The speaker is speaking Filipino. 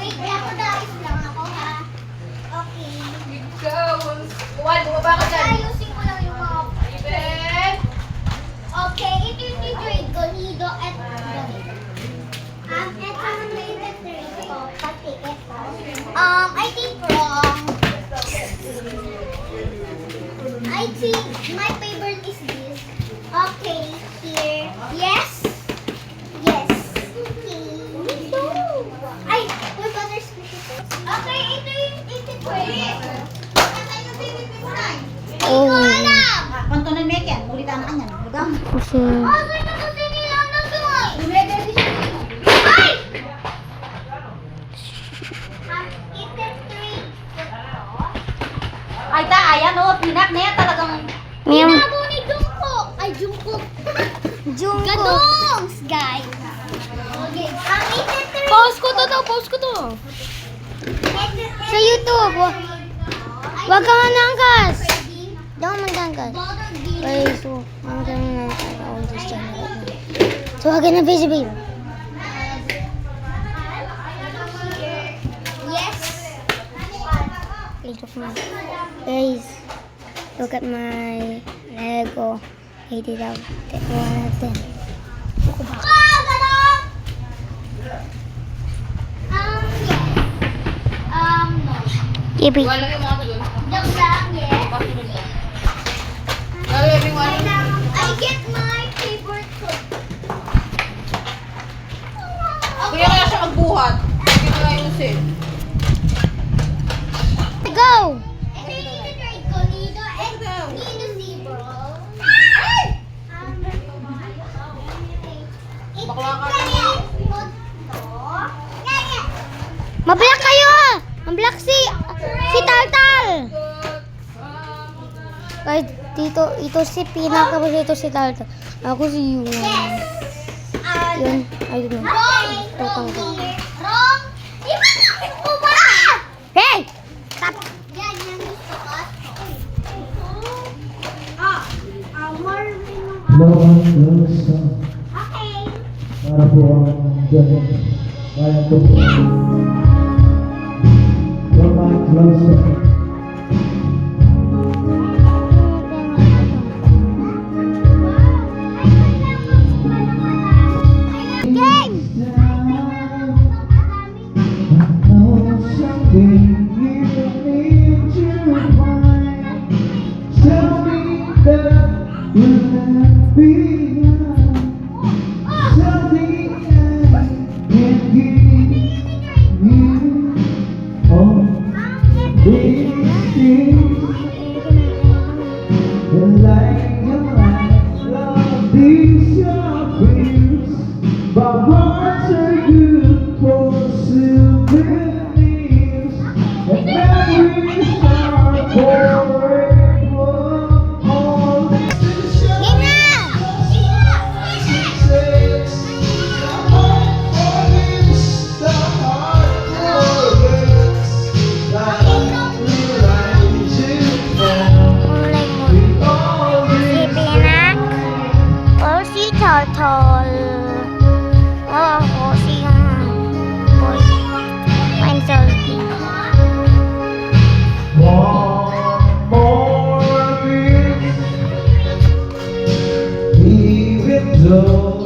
Wait, ako dahil lang ako ha. Okay. Ikaw, Juan, bumaba ka dyan. Ayusin ko lang yung mga... Iben! Okay, ito yung trade ko, nido at ganito. Ito naman yung trade ko, pati ito. I think wrong. I think my favorite is this. Okay, here. Yes. Yes. Okay. Ito. Ay, my mother's okay, ito yung trade. Oh. Kontonan mo yan, ulitan ka niyan. Hugang. Kasi... Ay! Ay, ayan o, pinak na yan talagang... Miyam. Pinabo ni Jungkook. Ay, Jungkook. Jungkook. Gadongs, guys. Okay, ang ititrade. Pause ko to, pause ko to. Sa YouTube. Wag ka mananggas. Don't mananggas. Okay, so, I'm gonna on this channel right now. So, I'm gonna visit you. Yes. Guys, look at my Lego. 80 out of 10. Ah, gadong! Yes. No. Yippee. Wala yung mga tulun. Joke lang, yes. Lalo yung mga I get my favorite food. Kaya kaya siya magbuhat. Hindi ko na ayusin. Go! Ito yung ititrade ko, Nido and Nido Zebra. Bakla ka Mablak kayo! Mablak si Taltal! Kahit ito si Pina, tapos ito si Taltal. Ako si Yun. Yun, I don't know. Wrong here. Wrong. Bakit mo ba? Hey! Yan, yan gusto ko. Marvin. Okay. Para po ang ganyan. Kaya po po. Your mind closer. Tall. Oh, si boy. I'm salty. One more kiss, even though